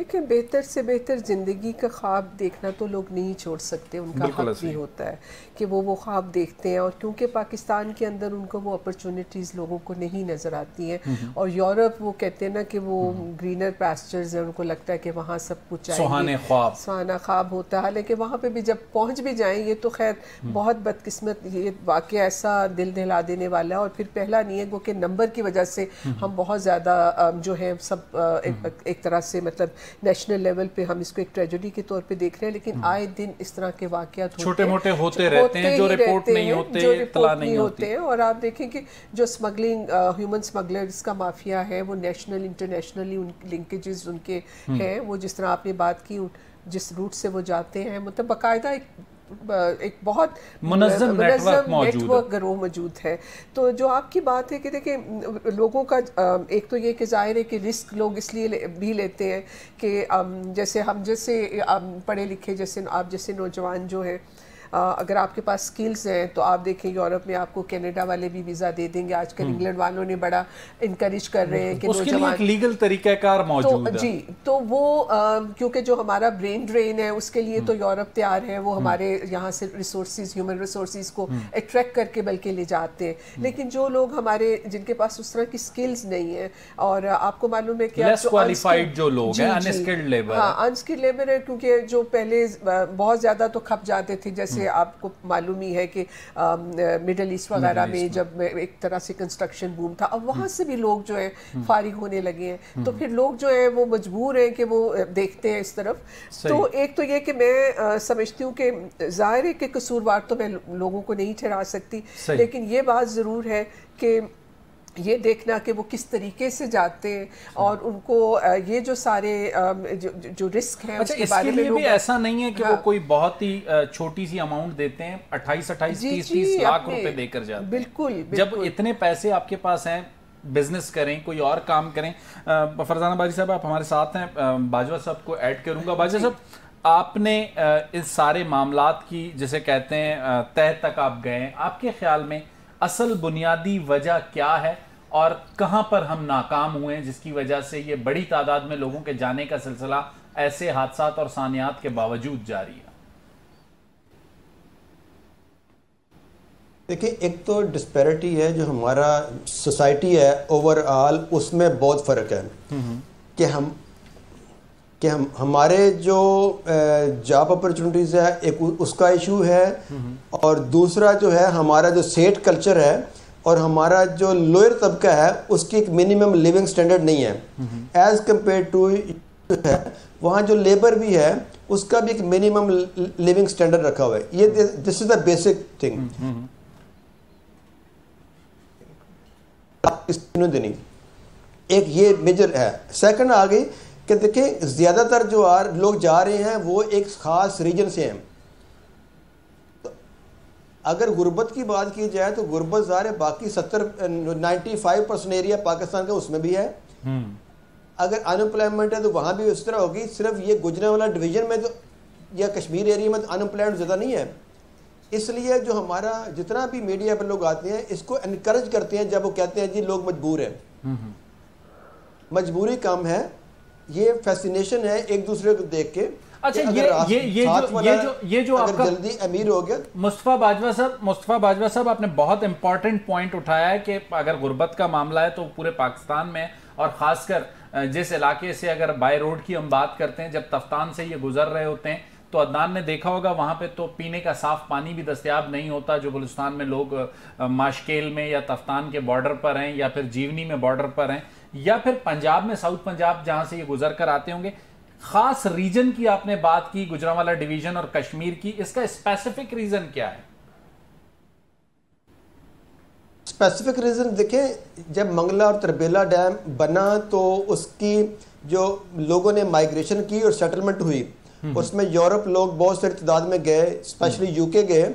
دیکھیں بہتر سے بہتر زندگی کا خواب دیکھنا تو لوگ نہیں چھوڑ سکتے, ان کا حق بھی ہوتا ہے کہ وہ خواب دیکھتے ہیں, اور کیونکہ پاکستان کے اندر ان کو وہ اپرچونٹیز لوگوں کو نہیں نظر آتی ہیں, اور یورپ وہ کہتے ہیں نا کہ وہ گرینر پیسچرز ہیں, ان کو لگتا ہے کہ وہاں سب کچھ سہانے خواب, سہانا خواب ہوتا ہے, حالانکہ وہاں پہ بھی جب پہنچ بھی جائیں یہ تو خیر بہت بدقسمت, یہ واقعہ ایسا دل دہلا دینے والا ہے, اور پھر پہلا نہیں ہے کیونکہ نمبر کی وجہ سے ہم بہت زیادہ جو ہے سب ایک طرح سے مطلب نیشنل لیول پہ ہم اس کو ایک ٹریجڈی کے طور پہ دیکھ رہے ہیں, لیکن آئے دن اس طرح کے واقعات چھوٹے موٹے ہوتے رہتے ہیں جو رپورٹ نہیں ہوتے, اطلاع نہیں ہوتے ہیں. اور آپ دیکھیں کہ جو سمگلنگ ہیومن سمگلرز کا مافیا ہے وہ نیشنل انٹرنیشنلی لنکیجز ان کے ہیں, وہ جس طرح آپ نے بات کی جس روٹ سے وہ جاتے ہیں, مطلب باقاعدہ ایک بہت منظم نیٹ ورک گروہ موجود ہے. تو جو آپ کی بات ہے کہ دیکھیں لوگوں کا ایک تو یہ کہ ظاہر ہے کہ رسک لوگ اس لیے بھی لیتے ہیں کہ جیسے ہم جیسے پڑھے لکھے جیسے آپ جیسے نوجوان جو ہیں, اگر آپ کے پاس سکلز ہیں تو آپ دیکھیں یورپ میں آپ کو کینیڈا والے بھی ویزا دے دیں گے. آج کل انگلینڈ والوں نے بڑا انکریج کر رہے ہیں کہ اس کے لیے ایک لیگل طریقہ کار موجود ہے. جی, تو وہ کیونکہ جو ہمارا برین ڈرین ہے اس کے لیے تو یورپ تیار ہے, وہ ہمارے یہاں سے ریسورسز ہیومن ریسورسز کو اٹریکٹ کر کے بلکہ لے جاتے ہیں. لیکن جو لوگ ہمارے جن کے پاس اس طرح کی سکلز نہیں ہیں, اور آپ کو معلوم ہے کہ لیس کوالیفائڈ جو لوگ ہیں, انسکلڈ لیبر, ہاں انسکلڈ لیبر ہے, کیونکہ جو پہلے بہت زیادہ تو کھپ جاتے تھے, جیسے آپ کو معلوم ہی ہے کہ مڈل ایسٹ وغیرہ میں جب ایک طرح سے کنسٹرکشن بوم تھا, اب وہاں سے بھی لوگ جو ہیں فارغ ہونے لگے ہیں, تو پھر لوگ جو ہیں وہ مجبور ہیں کہ وہ دیکھتے ہیں اس طرف. تو ایک تو یہ کہ میں سمجھتی ہوں کہ ظاہر ہے کہ قصوروار تو میں لوگوں کو نہیں ٹھہرا سکتی, لیکن یہ بات ضرور ہے کہ یہ دیکھنا کہ وہ کس طریقے سے جاتے ہیں, اور ان کو یہ جو سارے جو رسک ہیں اس کے بارے میں بھی ایسا نہیں ہے کہ وہ کوئی بہت ہی چھوٹی سی اماؤنٹ دیتے ہیں, 28-30 لاکھ روپے دے کر جاتے ہیں. بالکل, جب اتنے پیسے آپ کے پاس ہیں, بزنس کریں, کوئی اور کام کریں. فرزانہ باری صاحب آپ ہمارے ساتھ ہیں, باجوہ صاحب کو ایڈ کروں گا. باجوہ صاحب آپ نے اس سارے معاملات کی جسے کہتے ہیں تہ تک آپ گئے, آپ کے خیال میں اصل بنیادی وجہ کیا ہے اور کہاں پر ہم ناکام ہوئے ہیں جس کی وجہ سے یہ بڑی تعداد میں لوگوں کے جانے کا سلسلہ ایسے حادثات اور ثانیات کے باوجود جاری ہے؟ دیکھیں, ایک تو ڈسپیرٹی ہے جو ہمارا سوسائٹی ہے اوور آل, اس میں بہت فرق ہے کہ ہمارے جو جاب اپرچونٹیز ہے ایک اس کا ایشو ہے, اور دوسرا جو ہے ہمارا جو سیٹ کلچر ہے اور ہمارا جو لوئر طبقہ ہے اس کی ایک منیمم لیونگ سٹینڈرڈ نہیں ہے ایز کمپیئر ٹو ہے. وہاں جو لیبر بھی ہے اس کا بھی ایک منیمم لیونگ سٹینڈرڈ رکھا ہوا ہے. یہ دس از دا بیسک تھنگ. دینی ایک یہ میجر ہے. سیکنڈ آ گئی کہ دیکھیں زیادہ تر جو لوگ جا رہے ہیں وہ ایک خاص ریجن سے ہیں. اگر غربت کی بات کی جائے تو غربت ظاہر ہے باقی 95% ایریا پاکستان کا اس میں بھی ہے. اگر ان امپلائمنٹ ہے تو وہاں بھی اس طرح ہوگی. صرف یہ گجرانوالہ ڈویژن میں تو یا کشمیر ایریا میں ان امپلائمنٹ زیادہ نہیں ہے. اس لیے جو ہمارا جتنا بھی میڈیا پر لوگ آتے ہیں اس کو انکریج کرتے ہیں جب وہ کہتے ہیں جی لوگ مجبور ہیں. مجبوری کم ہے, یہ فیسینیشن ہے ایک دوسرے کو دیکھ کے. اچھا یہ جو آپ کا جلدی امیر ہو گیا. مصطفیٰ باجوہ صاحب آپ نے بہت امپورٹنٹ پوائنٹ اٹھایا ہے کہ اگر غربت کا معاملہ ہے تو پورے پاکستان میں, اور خاص کر جس علاقے سے اگر بائی روڈ کی ہم بات کرتے ہیں, جب تفتان سے یہ گزر رہے ہوتے ہیں تو عدنان نے دیکھا ہوگا وہاں پہ تو پینے کا صاف پانی بھی دستیاب نہیں ہوتا. جو بلوچستان میں لوگ ماشکیل میں یا تفتان کے بارڈر پر ہیں یا پھر جیونی میں بارڈر پر ہیں یا پھر پنجاب میں ساؤتھ پنجاب جہاں سے یہ گزر کر آتے ہوں گے. خاص ریجن کی آپ نے بات کی, گجرانوالہ ڈویژن اور کشمیر کی, اس کا اسپیسیفک ریزن کیا ہے؟ اسپیسیفک ریزن دیکھیں, جب منگلا اور تربیلا ڈیم بنا تو اس کی جو لوگوں نے مائیگریشن کی اور سیٹلمنٹ ہوئی, اس میں یورپ لوگ بہت سے تعداد میں گئے, اسپیشلی یو کے گئے,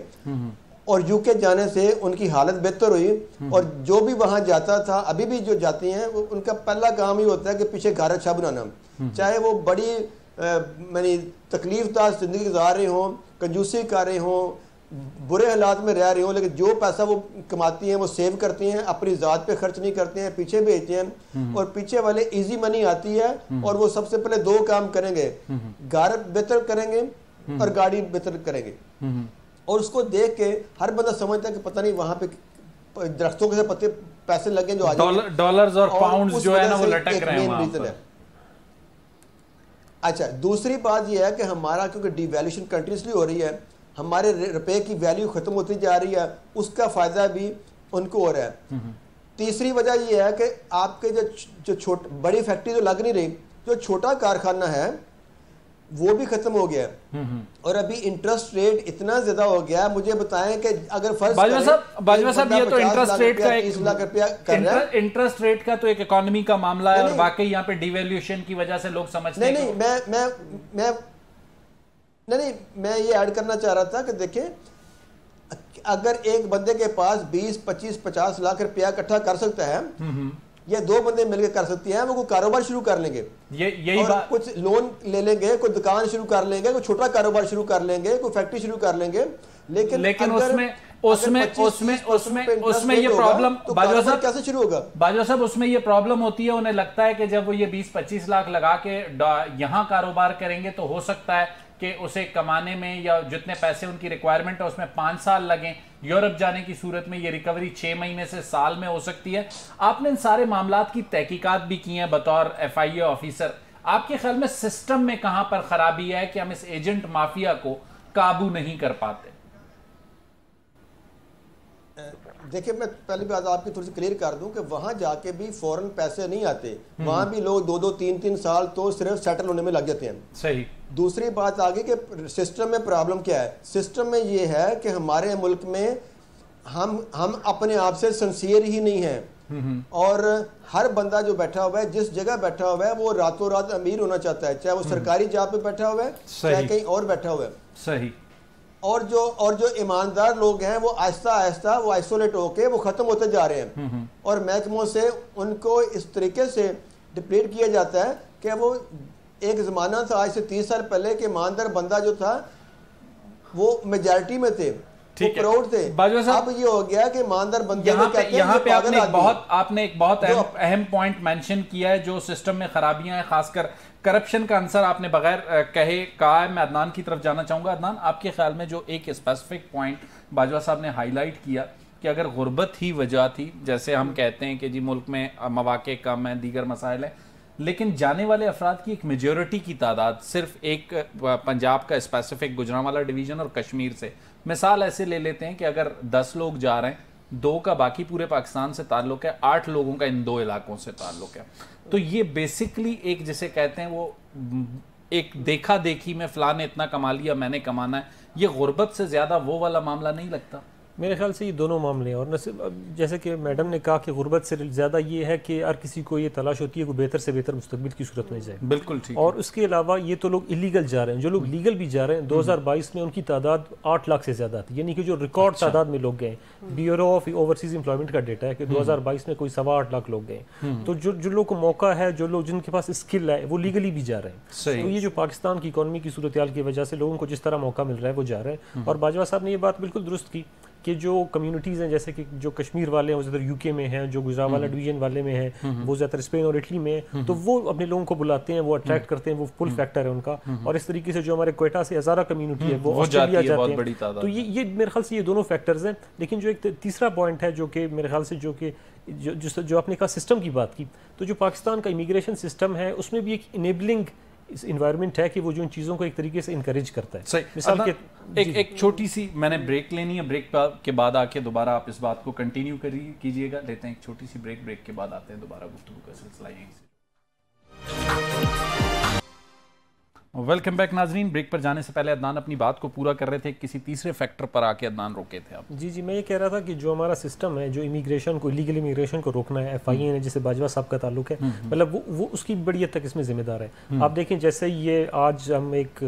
اور یو کے جانے سے ان کی حالت بہتر ہوئی. اور جو بھی وہاں جاتا تھا, ابھی بھی جو جاتے ہیں, ان کا پہلا کام ہی ہوتا ہے کہ پیچھے گھر اچھا بنانا, چاہے وہ بڑی تکلیف دہ زندگی گزار رہے ہوں, کنجوسی کر رہے ہوں, برے حالات میں رہ رہی ہوں لیکن جو پیسہ وہ کماتی ہیں وہ سیو کرتی ہیں, اپنی ذات پہ خرچ نہیں کرتے ہیں, پیچھے بھیجتے ہیں, اور پیچھے والے ایزی منی آتی ہے اور وہ سب سے پہلے 2 کام کریں گے, گھر بہتر کریں گے اور گاڑی بہتر کریں گے. اور اس کو دیکھ کے ہر بندہ سمجھتا ہے کہ پتہ نہیں وہاں پہ درختوں کے پتے پیسے لگے جو ڈالرز اور پاؤنڈز جو ہے نا وہ لٹک رہے ہیں وہاں پر. اچھا, دوسری بات یہ ہے کہ ہمارا کیونکہ ڈی ویلیوشن کنٹینیوسلی ہو رہی ہے, ہمارے روپے کی ویلیو ختم ہوتی جا رہی ہے, اس کا فائدہ بھی ان کو ہو رہا ہے. تیسری وجہ یہ ہے کہ آپ کے جو بڑی فیکٹری تو لگ نہیں رہی, جو چھوٹا کارخانہ ہے وہ بھی ختم ہو گیا ہے, اور ابھی انٹرسٹ ریٹ اتنا زیادہ ہو گیا ہے. مجھے بتائیں کہ اگر فرض باجوہ صاحب یہ تو انٹرسٹ ریٹ کا 30 لاکھ روپیہ کر رہا ہے, انٹرسٹ ریٹ کا تو ایک اکانومی کا معاملہ ہے, اور واقعی یہاں پہ ڈی ویلیوشن کی وجہ سے لوگ سمجھتے ہیں نہیں میں یہ ایڈ کرنا چاہ رہا تھا کہ دیکھیں اگر ایک بندے کے پاس 20 25 50 لاکھ روپیہ اکٹھا کر سکتا ہے, یا 2 بندے مل کے کر سکتے ہیں, وہ کوئی کاروبار شروع کر لیں گے, اور کچھ لون لے لیں گے, کوئی دکان شروع کر لیں گے, کوئی چھوٹا کاروبار شروع کر لیں گے, کوئی فیکٹری شروع کر لیں گے. لیکن اس میں یہ پرابلم باجوہ صاحب کیسے شروع ہوگا؟ باجوہ صاحب اس میں یہ پرابلم ہوتی ہے, انہیں لگتا ہے کہ جب وہ یہ 20-25 لاکھ لگا کے یہاں کاروبار کریں گے تو ہو سکتا ہے کہ اسے کمانے میں یا جتنے پیسے ان کی ریکوائرمنٹ ہے اس میں 5 سال لگیں. یورپ جانے کی صورت میں یہ ریکوری 6 مہینے سے سال میں ہو سکتی ہے. آپ نے ان سارے معاملات کی تحقیقات بھی کی ہیں بطور FIA آفیسر. آپ کے خیال میں سسٹم میں کہاں پر خرابی ہے کہ ہم اس ایجنٹ مافیا کو قابو نہیں کر پاتے؟ دیکھیں میں پہلی بات آپ کی تھوڑی سی کلیئر کر دوں کہ وہاں جا کے بھی فوراً پیسے نہیں آتے, وہاں بھی لوگ 2 3 سال تو صرف سیٹل ہونے میں لگ جاتے ہیں. صحیح. دوسری بات آگے کہ سسٹم میں پرابلم کیا ہے. سسٹم میں یہ ہے کہ ہمارے ملک میں ہم اپنے آپ سے سنسیئر ہی نہیں ہیں, اور ہر بندہ جو بیٹھا ہوا ہے جس جگہ بیٹھا ہوا ہے وہ راتوں رات امیر ہونا چاہتا ہے, چاہے وہ سرکاری جاب پہ بیٹھا ہوا ہے چاہے کہیں اور بیٹھا ہوا ہے. صحیح. اور جو ایماندار لوگ ہیں وہ آہستہ آہستہ وہ آئسولیٹ ہو کے وہ ختم ہوتے جا رہے ہیں, اور محکموں سے ان کو اس طریقے سے ڈپلیٹ کیا جاتا ہے کہ وہ ایک زمانہ تھا آج سے 30 سال پہلے کہ ایماندار بندہ جو تھا وہ میجارٹی میں تھے, وہ پراؤڈ تھے. اب یہ ہو گیا کہ ایماندار بندے کو کہتے ہیں. یہاں پہ آپ نے ایک بہت اہم پوائنٹ مینشن کیا ہے جو سسٹم میں خرابیاں ہیں, خاص کر کرپشن کا عنصر آپ نے بغیر کہا ہے. میں عدنان کی طرف جانا چاہوں گا. عدنان, آپ کے خیال میں جو ایک اسپیسیفک پوائنٹ باجوہ صاحب نے ہائی لائٹ کیا کہ اگر غربت ہی وجہ تھی, جیسے ہم کہتے ہیں کہ جی ملک میں مواقع کم ہیں, دیگر مسائل ہیں, لیکن جانے والے افراد کی ایک میجورٹی کی تعداد صرف ایک پنجاب کا اسپیسیفک گجرانوالہ ڈویژن اور کشمیر سے, مثال ایسے لے لیتے ہیں کہ اگر 10 لوگ جا رہے ہیں, 2 کا باقی پورے پاکستان سے تعلق ہے, 8 لوگوں کا ان 2 علاقوں سے تعلق ہے. تو یہ بیسکلی ایک جسے کہتے ہیں وہ ایک دیکھا دیکھی میں فلاں نے اتنا کما لیا میں نے کمانا ہے, یہ غربت سے زیادہ وہ والا معاملہ نہیں لگتا؟ میرے خیال سے یہ دونوں معاملے ہیں, اور نہ صرف جیسے کہ میڈم نے کہا کہ غربت سے زیادہ یہ ہے کہ ہر کسی کو یہ تلاش ہوتی ہے کہ بہتر سے بہتر مستقبل کی صورت میں جائے. بالکل ٹھیک. اور اس کے علاوہ یہ تو لوگ ایلیگل جا رہے ہیں, جو لوگ لیگل بھی جا رہے ہیں 2022 میں ان کی تعداد 8 لاکھ سے زیادہ تھی, یعنی کہ جو ریکارڈ تعداد میں لوگ گئے. بیورو آف اوورسیز امپلائمنٹ کا ڈیٹا ہے کہ 2022 میں کوئی 8.25 لاکھ لوگ گئے. تو جو لوگ کو موقع ہے, جو لوگ جن کے پاس اسکل ہے وہ لیگلی بھی جا رہے ہیں. تو یہ جو پاکستان کی اکانومی کی صورتحال کی وجہ سے لوگوں کو جس طرح موقع مل رہا ہے وہ جا رہے ہیں. اور باجوہ صاحب نے یہ بات بالکل درست کی کہ جو کمیونٹیز ہیں, جیسے کہ جو کشمیر والے ہیں وہ زیادہ UK میں ہیں, جو گجرانوالہ ڈویژن والے میں ہیں وہ زیادہ اسپین اور اٹلی میں ہیں, تو وہ اپنے لوگوں کو بلاتے ہیں, وہ اٹریکٹ کرتے ہیں, وہ پل فیکٹر ہے ان کا. اور اس طریقے سے جو ہمارے کوئٹہ سے ہزارہ کمیونٹی ہے وہ آسٹریلیا جاتے ہیں. تو یہ میرے خیال سے یہ دونوں فیکٹرز ہیں. لیکن جو ایک تیسرا پوائنٹ ہے جو کہ میرے خیال سے جو آپ نے کہا سسٹم کی بات کی, تو جو پاکستان کا امیگریشن سسٹم ہے اس میں بھی ایک انیبلنگ انوائرمنٹ ہے کہ وہ جو ان چیزوں کو ایک طریقے سے انکریج کرتا ہے. مثال کے ایک چھوٹی سی میں نے بریک لینی ہے, بریک کے بعد آ کے دوبارہ آپ اس بات کو کنٹینیو کیجئے گا. لیتے ہیں ایک چھوٹی سی بریک کے بعد آتے ہیں دوبارہ گفتگو کا سلسلہ یہیں سے. ویلکم بیک ناظرین. بریک پر جانے سے پہلے عدنان اپنی بات کو پورا کر رہے تھے, کسی تیسرے فیکٹر پر آ کے عدنان روکے تھے آپ. جی میں یہ کہہ رہا تھا کہ جو ہمارا سسٹم ہے, جو امیگریشن کو لیگل امیگریشن کو روکنا ہے, FIA نے جسے باجوہ صاحب کا تعلق ہے, مطلب وہ اس کی بڑی حد تک اس میں ذمہ دار ہے. آپ دیکھیں جیسے یہ آج ہم ایک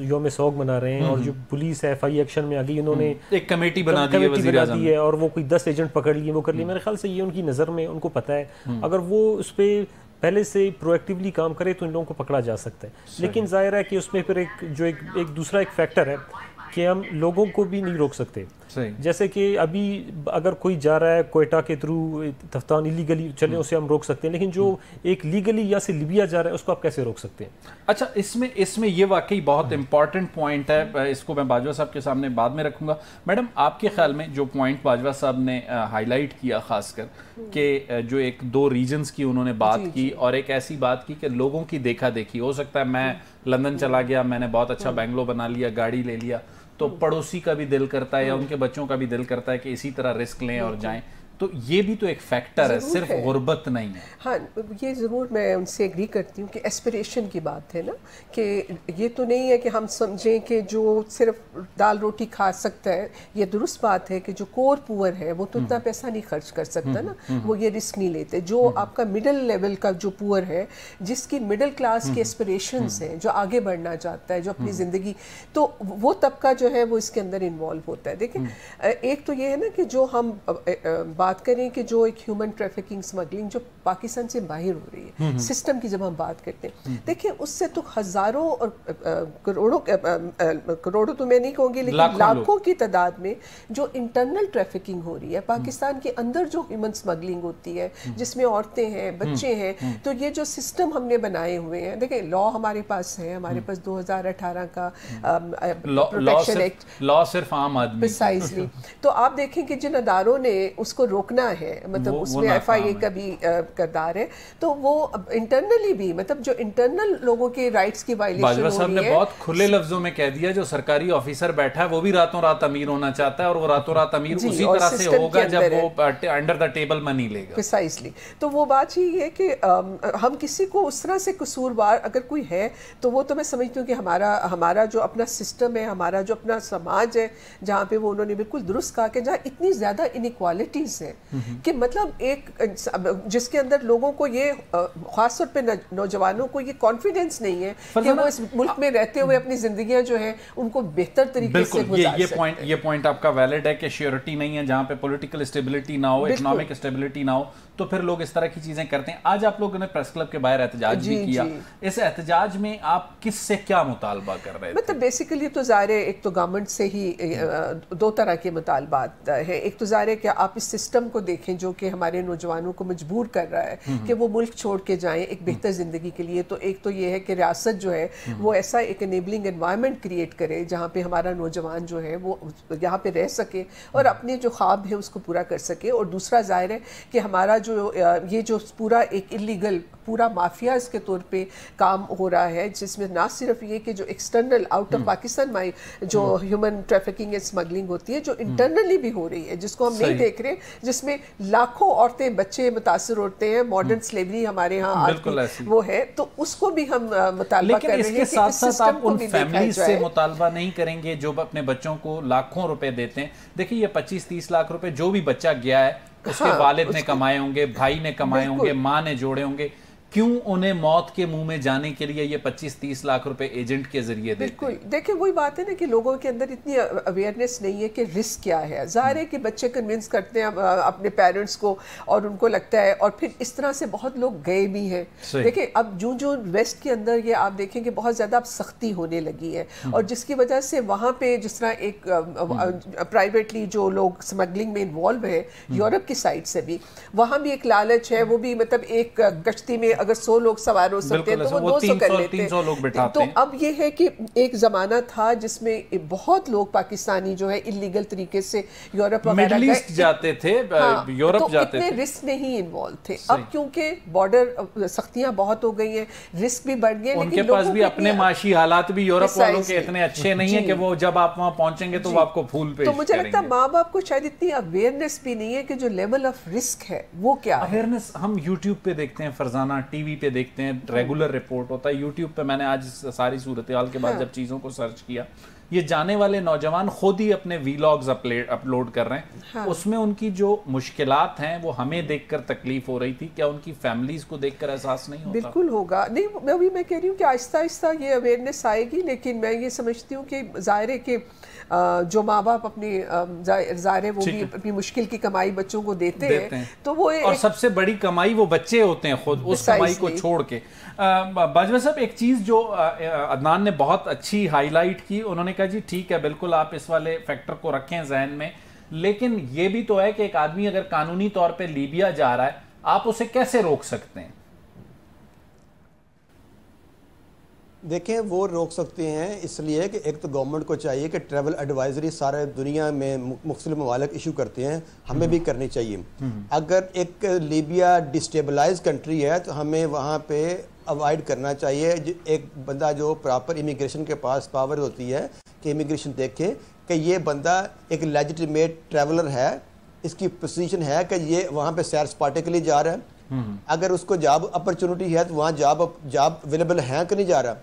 یوم سوگ منا رہے ہیں, اور جو پولیس ہے FIA ایکشن میں آ گئی, انہوں نے ایک کمیٹی بنا دی ہے اور وہ کوئی 10 ایجنٹ پکڑ لیے, وہ کر لیے. میرے خیال سے یہ ان کی نظر میں, ان کو پتہ ہے اگر وہ اس پہ پہلے سے پرو ایکٹیولی کام کرے تو ان لوگوں کو پکڑا جا سکتا ہے. لیکن ظاہر ہے کہ اس میں پھر ایک دوسرا ایک فیکٹر ہے کہ ہم لوگوں کو بھی نہیں روک سکتے. جیسے کہ ابھی اگر کوئی جا رہا ہے کوئٹہ کے تھرو تفتان ایلیگلی چلیں اسے ہم روک سکتے ہیں, لیکن جو ایک لیگلی یا سے لیبیا جا رہا ہے اس کو آپ کیسے روک سکتے ہیں؟ اچھا, اس میں یہ واقعی بہت امپورٹنٹ پوائنٹ ہے, اس کو میں باجوہ صاحب کے سامنے بعد میں رکھوں گا. میڈم آپ کے خیال میں جو پوائنٹ باجوہ صاحب نے ہائی لائٹ کیا خاص کر کہ جو ایک 2 ریجنز کی انہوں نے بات کی اور ایک ایسی بات کی کہ لوگوں کی دیکھا دیکھی, ہو سکتا ہے میں لندن چلا گیا, میں نے بہت اچھا بنگلو بنا لیا, گاڑی لے لیا, تو پڑوسی کا بھی دل کرتا ہے یا ان کے بچوں کا بھی دل کرتا ہے کہ اسی طرح رسک لیں اور جائیں. تو یہ بھی تو ایک فیکٹر ہے, صرف غربت نہیں ہے. ہاں یہ ضرور میں ان سے ایگری کرتی ہوں کہ ایسپریشن کی بات ہے نا, کہ یہ تو نہیں ہے کہ ہم سمجھیں کہ جو صرف دال روٹی کھا سکتا ہے, یہ درست بات ہے کہ جو کور پور ہے وہ تو اتنا پیسہ نہیں خرچ کر سکتا نا, وہ یہ رسک نہیں لیتے. جو آپ کا مڈل لیول کا جو پور ہے, جس کی مڈل کلاس کی ایسپریشنز ہیں, جو آگے بڑھنا چاہتا ہے, جو اپنی زندگی, تو وہ طبقہ جو ہے وہ اس کے اندر انوالو ہوتا ہے. دیکھیں ایک تو یہ ہے نا کہ جو ہم بات کریں کہ جو ایک ہیومن ٹریفکنگ سمگلنگ جو پاکستان سے باہر ہو رہی ہے سسٹم کی, جب ہم بات کرتے ہیں دیکھیں اس سے تو ہزاروں اور کروڑوں تو میں نہیں کہوں گی لیکن لاکھوں کی تعداد میں جو انٹرنل ٹریفکنگ ہو رہی ہے پاکستان کے اندر, جو ہیومن سمگلنگ ہوتی ہے جس میں عورتیں ہیں, بچے ہیں. تو یہ جو سسٹم ہم نے بنائے ہوئے ہیں, دیکھیں لا ہمارے پاس ہے, ہمارے پاس 2018 کا پروٹیکشن ایکٹ, لا صرف عام آدمی پریسائزلی. تو آپ دیکھیں کہ جن اداروں نے اس کو روکنا ہے, مطلب اس میں ایف آئی اے کا بھی کردار ہے, تو وہ انٹرنلی بھی مطلب جو انٹرنل لوگوں کے رائٹس کی وائلیشن ہو رہی ہے. باجوہ صاحب نے بہت کھلے لفظوں میں کہہ دیا جو سرکاری آفیسر بیٹھا ہے وہ بھی راتوں رات امیر ہونا چاہتا ہے, اور وہ راتوں رات امیر اسی طرح سے ہوگا جب وہ انڈر دا ٹیبل منی لے گا. پریسائزلی. تو وہ بات یہ ہے کہ ہم کسی کو اس طرح سے قصوروار اگر کوئی ہے تو وہ تو میں سمجھتی ہوں کہ ہمارا جو اپنا سسٹم ہے, ہمارا جو اپنا سماج ہے, جہاں پہ وہ انہوں نے بالکل درست کہا کہ جہاں اتنی زیادہ انیکوالٹیز ہیں کہ مطلب ایک جس کے اندر لوگوں کو یہ خاص طور پہ نوجوانوں کو یہ کانفیڈنس نہیں ہے کہ وہ اس ملک میں رہتے ہوئے اپنی زندگیاں جو ہیں ان کو بہتر طریقے سے گزار سکتے. یہ پوائنٹ آپ کا ویلڈ ہے کہ شیورٹی نہیں ہے, جہاں پہ پولیٹیکل اسٹیبلٹی نہ ہو, اکنامک اسٹیبلٹی نہ ہو, تو پھر لوگ اس طرح کی چیزیں کرتے ہیں. آج آپ لوگوں نے پریس کلب کے باہر احتجاج بھی کیا, اس احتجاج میں آپ کس سے کیا مطالبہ کر رہے تھے؟ مطلب بیسیکلی تو ظاہر ہے ایک تو گورنمنٹ سے ہی 2 طرح کے مطالبات ہیں. ایک تو ظاہر ہے کہ آپ اس سسٹم کو دیکھیں جو کہ ہمارے نوجوانوں کو مجبور کر رہا ہے کہ وہ ملک چھوڑ کے جائیں ایک بہتر زندگی کے لیے. تو ایک تو یہ ہے کہ ریاست جو ہے وہ ایسا ایک انیبلنگ انوائرمنٹ کریٹ کرے جہاں پہ ہمارا نوجوان جو ہے وہ یہاں پہ رہ سکے اور اپنے جو خواب ہے اس کو پورا کر سکے. اور دوسرا ظاہر ہے کہ ہمارا جو یہ جو پورا ایک اللیگل پورا مافیا اس کے طور پہ کام ہو رہا ہے, جس میں نہ صرف یہ کہ جو ایکسٹرنل آؤٹ آف پاکستان جو ہیومن ٹریفکنگ اینڈ اسمگلنگ ہوتی ہے, جو انٹرنلی بھی ہو رہی ہے جس کو ہم نہیں دیکھ رہے, جس میں لاکھوں عورتیں بچے متاثر ہوتے ہیں. ماڈرن سلیوری ہمارے ہاں وہ ہے, تو اس کو بھی ہم مطالبہ کر رہے ہیں. لیکن اس کے ساتھ ساتھ آپ ان فیملیز سے مطالبہ نہیں کریں گے جو اپنے بچوں کو لاکھوں روپے دیتے ہیں؟ دیکھیں یہ 25-30 لاکھ روپے جو بھی بچہ گیا ہے اس کے والد نے کمائے ہوں گے, بھائی نے کمائے ہوں گے, ماں نے جوڑے ہوں گے, کیوں انہیں موت کے منہ میں جانے کے لیے یہ 25-30 لاکھ روپے ایجنٹ کے ذریعے دیتے ہیں؟ بالکل. دیکھیں وہی بات ہے نا کہ لوگوں کے اندر اتنی اویئرنیس نہیں ہے کہ رسک کیا ہے. ظاہر ہے کہ بچے کنونس کرتے ہیں اپنے پیرنٹس کو اور ان کو لگتا ہے, اور پھر اس طرح سے بہت لوگ گئے بھی ہیں. دیکھیں اب جو ویسٹ کے اندر یہ آپ دیکھیں کہ بہت زیادہ اب سختی ہونے لگی ہے, اور جس کی وجہ سے وہاں پہ جس طرح ایک پرائیویٹلی جو لوگ اسمگلنگ میں انوالو ہے یورپ کی سائڈ سے بھی, وہاں بھی ایک لالچ ہے. وہ بھی مطلب ایک کشتی میں اگر 100 لوگ سوار ہو سکتے ہیں تو وہ 200 کر لیتے ہیں. تو اب یہ ہے کہ ایک زمانہ تھا جس میں بہت لوگ پاکستانی جو ہے اللیگل طریقے سے یورپ وغیرہ مڈل ایسٹ جاتے تھے, یورپ جاتے تھے, تو اتنے رسک نہیں انوالو تھے. اب کیونکہ بارڈر سختیاں بہت ہو گئی ہیں, رسک بھی بڑھ گئے, ان کے پاس بھی اپنے معاشی حالات بھی یورپ والوں کے اتنے اچھے نہیں ہیں کہ وہ جب آپ وہاں پہنچیں گے تو وہ آپ کو پھول پیش کریں گے. تو مجھے لگتا ہے ماں باپ کو شاید اتنی اویئرنیس بھی نہیں ہے کہ جو لیول آف رسک ہے وہ کیا ہے. اویئرنیس ہم یوٹیوب پہ دیکھتے ہیں, فرزانہ ٹی وی پہ دیکھتے ہیں, ریگولر رپورٹ ہوتا ہے یوٹیوب پہ. میں نے آج ساری صورتحال کے بعد جب چیزوں کو سرچ کیا, یہ جانے والے نوجوان خود ہی اپنے ویلاگز اپلوڈ کر رہے ہیں, اس میں ان کی جو مشکلات ہیں وہ ہمیں دیکھ کر تکلیف ہو رہی تھی. کیا ان کی فیملیز کو دیکھ کر احساس نہیں ہوتا؟ بالکل ہوگا. نہیں میں کہہ رہی ہوں کہ آہستہ آہستہ یہ اویئرنیس آئے گی, لیکن میں یہ سمجھتی ہوں کہ ظاہر ہے کہ جو ماں باپ اپنی ظاہر ہے وہ بھی اپنی مشکل کی کمائی بچوں کو دیتے ہیں, تو وہ اور سب سے بڑی کمائی وہ بچے ہوتے ہیں خود اس کمائی کو چھوڑ کے. باجوہ صاحب ایک چیز جو عدنان نے بہت اچھی ہائی لائٹ کی, انہوں نے ملائکہ جی ٹھیک ہے، بالکل آپ اس والے فیکٹر کو رکھیں ذہن میں، لیکن یہ بھی تو ہے کہ ایک آدمی اگر قانونی طور پہ لیبیا جا رہا ہے آپ اسے کیسے روک سکتے ہیں؟ دیکھیں وہ روک سکتے ہیں اس لیے کہ ایک تو گورنمنٹ کو چاہیے کہ ٹریول ایڈوائزری سارے دنیا میں مختلف ممالک ایشو کرتے ہیں، ہمیں بھی کرنی چاہیے۔ اگر ایک لیبیا ڈسٹیبلائز کنٹری ہے تو ہمیں وہاں پہ اوائڈ کرنا چاہیے ایک بندہ جو پراپر امیگریشن کے پاس پاور ہوتی ہے کہ امیگریشن دیکھے کہ یہ بندہ ایک لیجیٹیمیٹ ٹریولر ہے، اس کی پوزیشن ہے کہ یہ وہاں پہ سیر سپاٹے کے لیے جا رہا ہے، اگر اس کو جاب اپرچونٹی ہے تو وہاں جاب اویلیبل ہے کہ نہیں جا رہا۔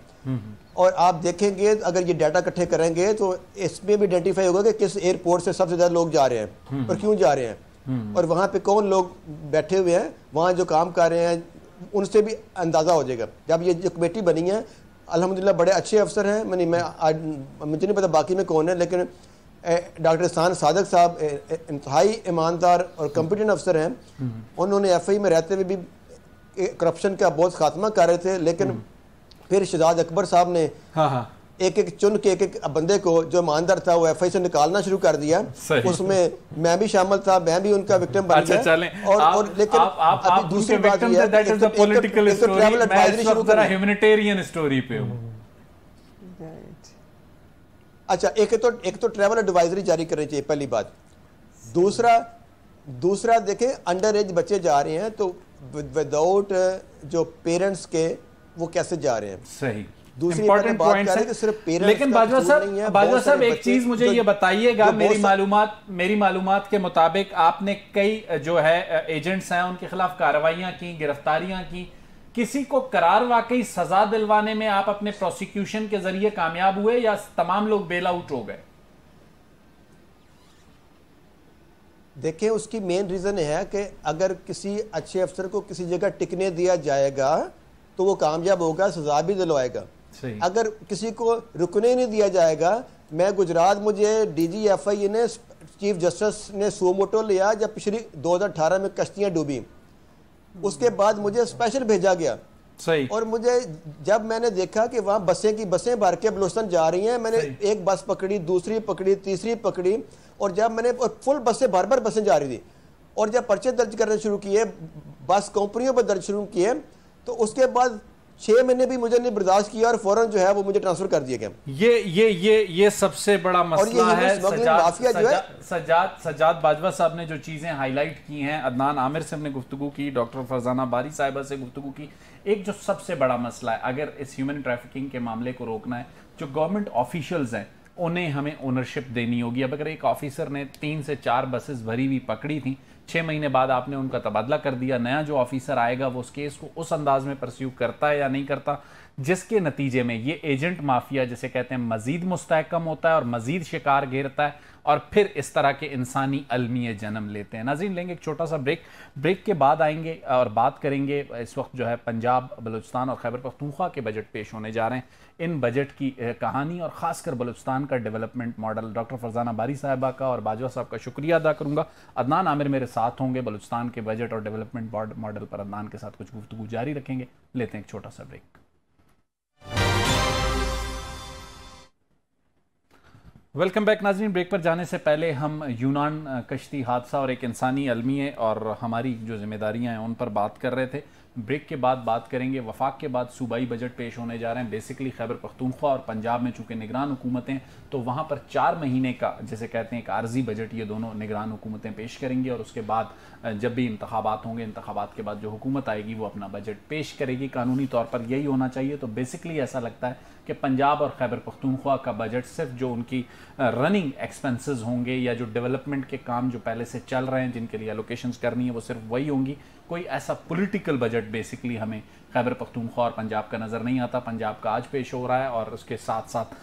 اور آپ دیکھیں گے اگر یہ ڈیٹا اکٹھے کریں گے تو اس میں بھی آئیڈینٹیفائی ہوگا کہ کس ایئرپورٹ سے سب سے زیادہ لوگ جا رہے ہیں اور کیوں جا رہے ہیں، اور وہاں پہ کون لوگ بیٹھے ہوئے ہیں، وہاں جو کام کر رہے ہیں ان سے بھی اندازہ ہو جائے گا۔ جب یہ جو کمیٹی بنی ہے الحمدللہ بڑے اچھے افسر ہیں، مجھے نہیں پتا باقی میں کون ہے، لیکن ڈاکٹر احسان صادق صاحب انتہائی ایماندار اور کمپیٹنٹ افسر ہیں، انہوں نے ایف آئی میں رہتے ہوئے بھی کرپشن کا بہت خاتمہ کر رہے تھے، لیکن پھر شہزاد اکبر صاحب نے ایک ایک چن کے ایک بندے کو جو ایماندار تھا وہ ایف آئی سے نکالنا شروع کر دیا، اس میں میں بھی شامل تھا، میں بھی ان کا وکٹم بن گیا۔ اور لیکن ابھی دوسری بات یہ ہے کہ ایک تو ٹریول ایڈوائزری شروع کرنا، ہیومینیٹیرین سٹوری پہ ہوں، اچھا ایک تو ٹریول ایڈوائزری جاری کرنی چاہیے پہلی بات۔ دوسرا دیکھیں انڈر ایج بچے جا رہے ہیں تو وداؤٹ جو پیرنٹس کے وہ کیسے جا رہے ہیں، صحیح دوسری بات کریں کہ صرف پیرنٹس، لیکن باجوہ صاحب ایک چیز مجھے یہ بتائیے گا، میری معلومات کے مطابق آپ نے کئی جو ہے ایجنٹس ہیں ان کے خلاف کارروائیاں کی، گرفتاریاں کی، کسی کو قرار واقعی سزا دلوانے میں آپ اپنے پروسیکیوشن کے ذریعے کامیاب ہوئے یا تمام لوگ بیل آؤٹ ہو گئے؟ دیکھیں اس کی مین ریزن ہے کہ اگر کسی اچھے افسر کو کسی جگہ ٹکنے دیا جائے گا تو وہ کامیاب ہوگا، سزا بھی دلوائے گا۔ اگر کسی کو رکنے نہیں دیا جائے گا، میں گجرات مجھے ڈی جی ایف آئی نے چیف جسٹس نے سو موٹو لیا جب پچھلی 2018 میں کشتیاں ڈوبی، اس کے بعد مجھے اسپیشل بھیجا گیا، اور مجھے جب میں نے دیکھا کہ وہاں بسیں کی بسیں بھر کے بلوچستان جا رہی ہیں، میں نے ایک بس پکڑی، دوسری پکڑی، تیسری پکڑی، اور جب میں نے فل بسیں بھر بسیں جا رہی تھی، اور جب پرچے درج کرنے شروع کیے بس کمپنیوں پر درج شروع کیے تو اس کے بعد 6 مہینے بھی مجھے نہیں برداشت کیا اور فوراً جو ہے وہ مجھے ٹرانسفر کر دیا گیا۔ یہ سب سے بڑا مسئلہ ہے۔ سجاد باجوہ صاحب نے جو چیزیں ہائی لائٹ کی ہیں، عدنان عامر سے ہم نے گفتگو کی، ڈاکٹر فرزانہ باری صاحبہ سے گفتگو کی، ایک جو سب سے بڑا مسئلہ ہے اگر اس ہیومن ٹریفکنگ کے معاملے کو روکنا ہے، جو گورنمنٹ آفیشلز ہیں انہیں ہمیں اونرشپ دینی ہوگی۔ اب اگر ایک آفیسر نے 3 سے 4 بسز بھری ہوئی پکڑی تھیں، 6 مہینے بعد آپ نے ان کا تبادلہ کر دیا، نیا جو آفیسر آئے گا وہ اس کیس کو اس انداز میں پرسیو کرتا ہے یا نہیں کرتا، جس کے نتیجے میں یہ ایجنٹ مافیا جسے کہتے ہیں مزید مستحکم ہوتا ہے اور مزید شکار گھیرتا ہے، اور پھر اس طرح کے انسانی المیے جنم لیتے ہیں۔ ناظرین لیں گے ایک چھوٹا سا بریک کے بعد آئیں گے اور بات کریں گے۔ اس وقت جو ہے پنجاب، بلوچستان اور خیبر پختونخوا کے بجٹ پیش ہونے جا رہے ہیں، ان بجٹ کی کہانی اور خاص کر بلوچستان کا ڈیولپمنٹ ماڈل۔ ڈاکٹر فرزانہ باری صاحبہ کا اور باجوہ صاحب کا شکریہ ادا کروں گا۔ عدنان عامر میرے ساتھ ہوں گے، بلوچستان کے بجٹ اور ڈیولپمنٹ ماڈل پر عدنان کے ساتھ کچھ گفتگو جاری رکھیں گے۔ لیتے ہیں ایک چھوٹا سا بریک۔ ویلکم بیک ناظرین۔ بریک پر جانے سے پہلے ہم یونان کشتی حادثہ اور ایک انسانی المیے اور ہماری جو ذمہ داریاں ہیں ان پر بات کر رہے تھے۔ بریک کے بعد بات کریں گے، وفاق کے بعد صوبائی بجٹ پیش ہونے جا رہے ہیں۔ بیسکلی خیبر پختونخوا اور پنجاب میں چونکہ نگران حکومتیں تو وہاں پر 4 مہینے کا جیسے کہتے ہیں ایک عارضی بجٹ یہ دونوں نگران حکومتیں پیش کریں گی، اور اس کے بعد جب بھی انتخابات ہوں گے، انتخابات کے بعد جو حکومت آئے گی وہ اپنا بجٹ پیش کرے گی۔ قانونی طور پر یہی ہونا چاہیے۔ تو بیسکلی ایسا لگتا ہے کہ پنجاب اور خیبر پختونخوا کا بجٹ صرف جو ان کی رننگ ایکسپنسز ہوں گے یا جو ڈیولپمنٹ کے کام جو پہلے سے چل رہے ہیں جن کے لیے الوکیشنز کرنی ہے وہ صرف وہی ہوں گی۔ کوئی ایسا پولیٹیکل بجٹ بیسکلی ہمیں خیبر پختونخوا اور پنجاب کا نظر نہیں آتا۔ پنجاب کا آج پیش ہو رہا ہے اور اس کے ساتھ ساتھ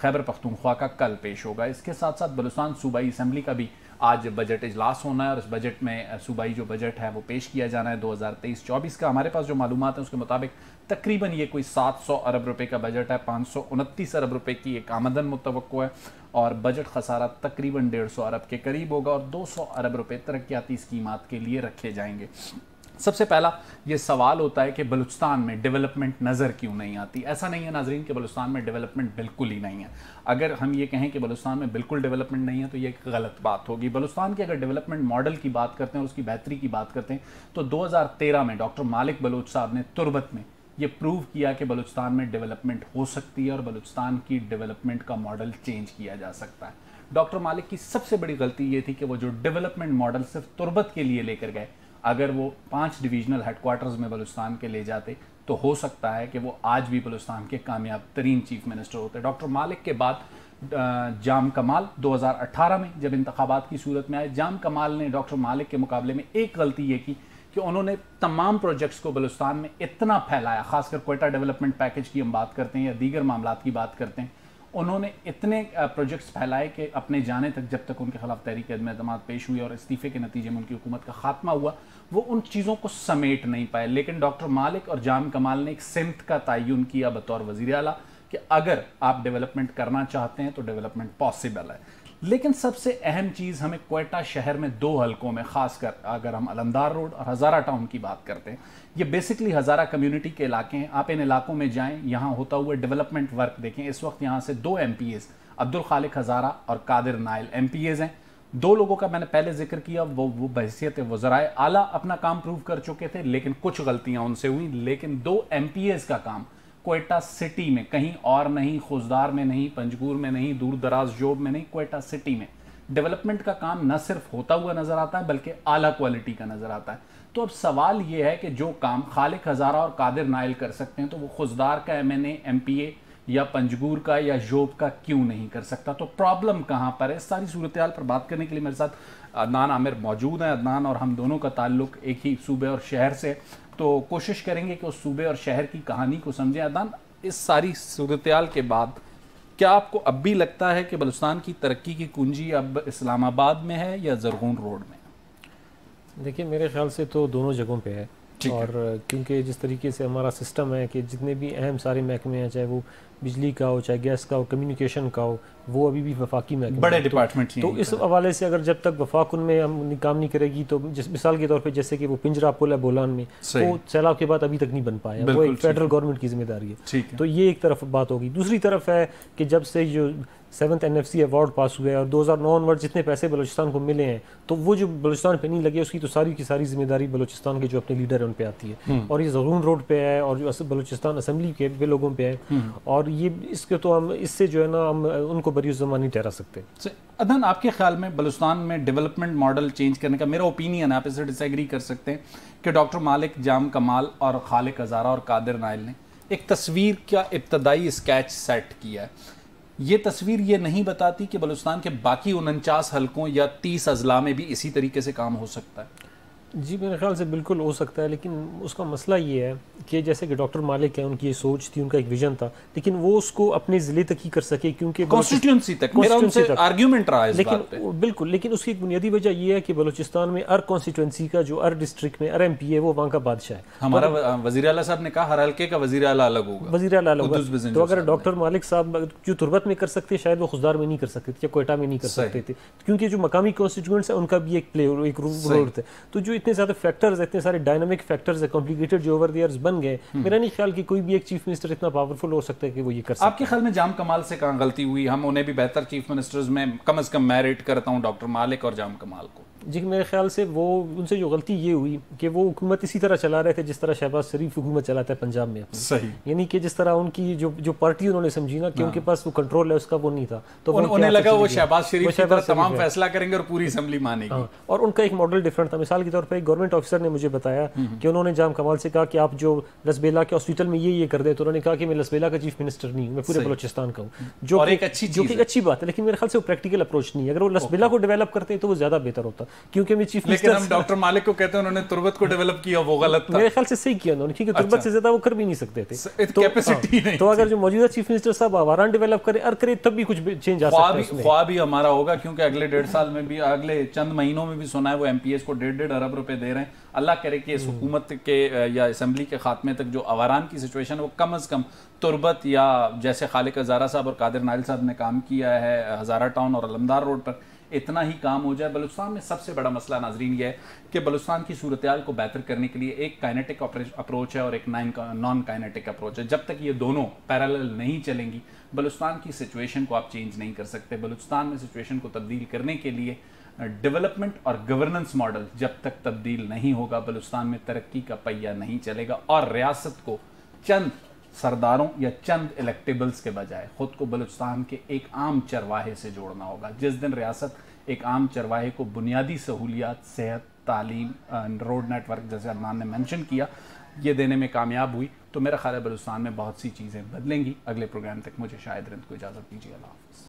خیبر پختونخوا کا کل پیش ہوگا۔ اس کے ساتھ ساتھ بلوچستان صوبائی اسمبلی کا بھی آج بجٹ اجلاس ہونا ہے اور اس بجٹ میں صوبائی جو بجٹ ہے وہ پیش کیا جانا ہے 2023-24 کا۔ ہمارے پاس جو معلومات ہیں اس کے مطابق تقریباً یہ کوئی 700 ارب روپے کا بجٹ ہے، 529 ارب روپے کی ایک آمدن متوقع ہے، اور بجٹ خسارہ تقریباً 150 ارب کے قریب ہوگا، اور 200 ارب روپے ترقیاتی اسکیمات کے لیے رکھے جائیں گے۔ سب سے پہلا یہ سوال ہوتا ہے کہ بلوچستان میں ڈیولپمنٹ نظر کیوں نہیں آتی. ایسا نہیں ہے ناظرین کہ بلوچستان میں ڈیولپمنٹ بالکل ہی نہیں ہے. اگر ہم یہ کہیں کہ بلوچستان میں بالکل ڈیولپمنٹ نہیں ہے تو یہ ایک غلط بات ہوگی. بلوچستان کے اگر ڈیولپمنٹ ماڈل کی بات کرتے ہیں اور اس کی بہتری کی بات کرتے ہیں تو 2013 میں ڈاکٹر مالک بلوچ صاحب نے تربت میں یہ پروو کیا کہ بلوچستان میں ڈیولپمنٹ ہو سکتی ہے اور بلوچستان کی ڈیولپمنٹ کا ماڈل چینج کیا جا سکتا ہے. ڈاکٹر مالک کی سب سے بڑی غلطی یہ تھی کہ وہ جو ڈیولپمنٹ ماڈل صرف تربت کے لیے لے کر گئے, اگر وہ 5 ڈویژنل ہیڈ کوارٹرز میں بلوچستان کے لے جاتے تو ہو سکتا ہے کہ وہ آج بھی بلوچستان کے کامیاب ترین چیف منسٹر ہوتے. ڈاکٹر مالک کے بعد جام کمال 2018 میں جب انتخابات کی صورت میں آئے, جام کمال نے ڈاکٹر مالک کے مقابلے میں ایک غلطی یہ کی کہ انہوں نے تمام پروجیکٹس کو بلوچستان میں اتنا پھیلایا, خاص کر کوئٹہ ڈیولپمنٹ پیکج کی ہم بات کرتے ہیں یا دیگر معاملات کی بات کرتے ہیں, انہوں نے اتنے پروجیکٹس پھیلائے کہ اپنے جانے تک جب تک ان کے خلاف تحریک عدم اعتماد پیش ہوئی اور استعفے کے نتیجے میں ان کی حکومت کا خاتمہ ہوا, وہ ان چیزوں کو سمیٹ نہیں پائے. لیکن ڈاکٹر مالک اور جام کمال نے ایک سمت کا تعین کیا بطور وزیر اعلیٰ کہ اگر آپ ڈیولپمنٹ کرنا چاہتے ہیں تو ڈیولپمنٹ پاسبل ہے. لیکن سب سے اہم چیز ہمیں کوئٹہ شہر میں 2 حلقوں میں, خاص کر اگر ہم علمدار روڈ اور ہزارہ ٹاؤن کی بات کرتے ہیں, یہ بیسکلی ہزارہ کمیونٹی کے علاقے ہیں. آپ ان علاقوں میں جائیں, یہاں ہوتا ہوا ڈیولپمنٹ ورک دیکھیں. اس وقت یہاں سے 2 MPAs عبدالخالق ہزارہ اور قادر نائل MPAs ہیں. 2 لوگوں کا میں نے پہلے ذکر کیا, وہ بحیثیت وزرائے اعلیٰ اپنا کام پروو کر چکے تھے, لیکن کچھ غلطیاں ان سے ہوئیں. لیکن 2 MPAs کا کام کوئٹہ سٹی میں, کہیں اور نہیں, خوزدار میں نہیں, پنجگور میں نہیں, دور دراز جوب میں نہیں, کوئٹہ سٹی میں ڈیولپمنٹ کا کام نہ صرف ہوتا ہوا نظر آتا ہے بلکہ اعلیٰ کوالٹی کا نظر آتا ہے. تو اب سوال یہ ہے کہ جو کام خالق ہزارہ اور قادر نائل کر سکتے ہیں تو وہ خوزدار کا MNA MPA یا پنجگور کا یا جوب کا کیوں نہیں کر سکتا؟ تو پرابلم کہاں پر ہے؟ اس ساری صورتحال پر بات کرنے کے لیے میرے ساتھ عدنان عامر موجود ہیں. عدنان اور ہم دونوں کا تعلق ایک ہی صوبے اور شہر سے, تو کوشش کریں گے کہ اس صوبے اور شہر کی کہانی کو سمجھیں. عدنان, اس ساری صورتحال کے بعد کیا آپ کو اب بھی لگتا ہے کہ بلوچستان کی ترقی کی کنجی اب اسلام آباد میں ہے یا زرغون روڈ میں؟ دیکھیں, میرے خیال سے تو دونوں جگہوں پہ ہے. اور کیونکہ جس طریقے سے ہمارا سسٹم ہے کہ جتنے بھی اہم سارے محکمے ہیں, چاہے وہ بجلی کا ہو, چاہے گیس کا ہو, کمیونیکیشن کا ہو, وہ ابھی بھی وفاقی محکمے بڑے ڈپارٹمنٹ. تو اس حوالے سے اگر جب تک وفاق ان میں ہم کام نہیں کرے گی تو مثال کے طور پہ جیسے کہ وہ پنجرا پل ہے بولان میں, وہ سیلاب کے بعد ابھی تک نہیں بن پایا, وہ ایک فیڈرل گورنمنٹ کی ذمہ داری ہے. تو یہ ایک طرف بات ہوگی. دوسری طرف ہے کہ جب سے جو 7th NFC ایوارڈ پاس ہوئے اور 2009 آنورڈ جتنے پیسے بلوچستان کو ملے ہیں, تو وہ جو بلوچستان پہ نہیں لگے اس کی تو ساری کی ساری ذمہ داری بلوچستان کے جو اپنے لیڈر ہیں ان پہ آتی ہے. اور یہ زرغون روڈ پہ ہے اور جو بلوچستان اسمبلی کے بھی لوگوں پہ ہے, اور یہ اس کے تو ہم اس سے جو ہے نا ہم ان کو بری الزام نہیں ٹھہرا سکتے. عدنان, آپ کے خیال میں بلوچستان میں ڈیولپمنٹ ماڈل چینج کرنے کا, میرا اوپینین ہے, آپ اس سے ڈس ایگری کر سکتے ہیں, کہ ڈاکٹر مالک, جام کمال اور خالق ہزارہ اور قادر نائل نے ایک تصویر کا ابتدائی اسکیچ سیٹ کیا ہے. یہ تصویر یہ نہیں بتاتی کہ بلوچستان کے باقی 49 حلقوں یا 30 اضلاع میں بھی اسی طریقے سے کام ہو سکتا ہے. جی میرے خیال سے بالکل ہو سکتا ہے, لیکن اس کا مسئلہ یہ ہے کہ جیسے کہ ڈاکٹر مالک ہیں, ان کی یہ سوچ تھی, ان کا ایک ویژن تھا, لیکن وہ اس کو اپنے ضلع تک ہی کر سکے کیونکہ کانسٹیٹیوئنسی تک میرا ان سے آرگیومنٹ رہا ہے اس بات پہ. بالکل, لیکن اس کی ایک بنیادی وجہ یہ ہے کہ بلوچستان میں ہر کانسٹیٹوئنسی کا جو ہر ڈسٹرکٹ میں ہر MP ہے وہ وہاں کا بادشاہ ہے. ہمارا وزیر اعلیٰ صاحب نے کہا ہر حلقے کا وزیر اعلیٰ الگ ہوگا, وزیر اعلیٰ الگ ہوگا. تو اگر ڈاکٹر مالک صاحب جو تربت میں کر سکتے شاید وہ خوزدار میں نہیں کر سکتے تھے یا کوئٹہ میں نہیں کر سکتے تھے, کیونکہ جو مقامی کانسٹیٹوئنٹس ہیں ان کا بھی ایک رول تھا. تو جو اتنے زیادہ فیکٹرز اتنے سارے ڈائنامک فیکٹرز ہیں, کمپلیکیٹڈ جو اوور دی ایئرز بن گئے, میرا نہیں خیال کہ کوئی بھی ایک چیف منسٹر اتنا پاورفل ہو سکتا ہے کہ وہ یہ کر سکتا ہے. آپ کے خیال میں جام کمال سے کہاں غلطی ہوئی؟ ہم انہیں بھی بہتر چیف منسٹرز میں کم از کم میں ریٹ کرتا ہوں ڈاکٹر مالک اور جام کمال کو. جی میرے خیال سے وہ ان سے جو غلطی یہ ہوئی کہ وہ حکومت اسی طرح چلا رہے تھے جس طرح شہباز شریف حکومت چلاتا ہے پنجاب میں. صحیح, یعنی کہ جس طرح ان کی جو پارٹی انہوں نے سمجھی نا کہ ان کے پاس وہ کنٹرول ہے, اس کا وہ نہیں تھا, تو انہیں لگا وہ شہباز شریف کی طرح تمام فیصلہ کریں گے اور پوری اسمبلی مانے گی. اور ان کا ایک ماڈل ڈفرنٹ تھا. مثال کے طور پہ ایک گورنمنٹ آفیسر نے مجھے بتایا کہ انہوں نے جام کمال سے کہا کہ آپ جو لسبیلا کے ہاسپٹل میں یہ کر دیں, تو انہوں نے کہا کہ میں لسبیلا کا چیف منسٹر نہیں ہوں, میں پورے بلوچستان کا ہوں, جو ایک اچھی بات ہے, لیکن میرے خیال سے وہ پریکٹیکل اپروچ نہیں ہے. اگر وہ لسبیلا کو ڈیولپ کرتے ہیں تو وہ زیادہ بہتر ہوتا, کیونکہ میں چیف لیکن ہم ڈاکٹر مالک کو کہتے ہیں انہوں نے تربت کو ڈیولپ کیا, وہ غلط تھا. میرے خیال سے صحیح کیا انہوں نے, کیونکہ تربت سے زیادہ وہ کر بھی نہیں سکتے تھے. تو اگر جو موجودہ چیف منسٹر صاحب آواران ڈیولپ کرے تب بھی کچھ چینج آ سکتا ہے. خواب بھی ہمارا ہوگا, کیونکہ اگلے 1.5 سال میں بھی, اگلے چند مہینوں میں بھی سنا ہے وہ MPAs کو 1.5 ارب روپے دے رہے ہیں. اللہ کرے کہ اس حکومت کے یا اسمبلی کے خاتمے تک جو آواران کی سچویشن وہ کم از کم تربت یا جیسے خالق ہزارہ صاحب اور قادر نائل صاحب نے کام کیا ہے ہزارہ ٹاؤن اور علمدار روڈ پر, اتنا ہی کام ہو جائے. بلوچستان میں سب سے بڑا مسئلہ ناظرین یہ ہے کہ بلوچستان کی صورتحال کو بہتر کرنے کے لیے ایک کائنیٹک اپروچ ہے اور ایک نان کائنیٹک اپروچ ہے. جب تک یہ دونوں پیرالل نہیں چلیں گی بلوچستان کی سچویشن کو آپ چینج نہیں کر سکتے. بلوچستان میں سچویشن کو تبدیل کرنے کے لیے ڈیولپمنٹ اور گورننس ماڈل جب تک تبدیل نہیں ہوگا بلوچستان میں ترقی کا پہیہ نہیں چلے گا. اور ریاست کو چند سرداروں یا چند الیکٹیبلز کے بجائے خود کو بلوچستان کے ایک عام چرواہے سے جوڑنا ہوگا. جس دن ریاست ایک عام چرواہے کو بنیادی سہولیات، صحت، تعلیم، روڈ نیٹ ورک جیسے عدنان نے مینشن کیا، یہ دینے میں کامیاب ہوئی تو میرا خیال ہے بلوچستان میں بہت سی چیزیں بدلیں گی. اگلے پروگرام تک مجھے شاہد رند کو اجازت دیجیے. اللہ حافظ.